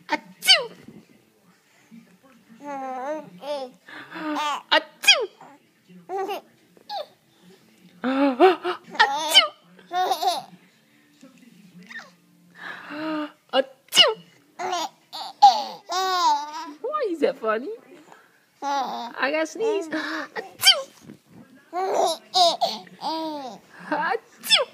Achoo! Achoo! Achoo! Achoo! Why is that funny? I gotta sneeze. Achoo! Achoo!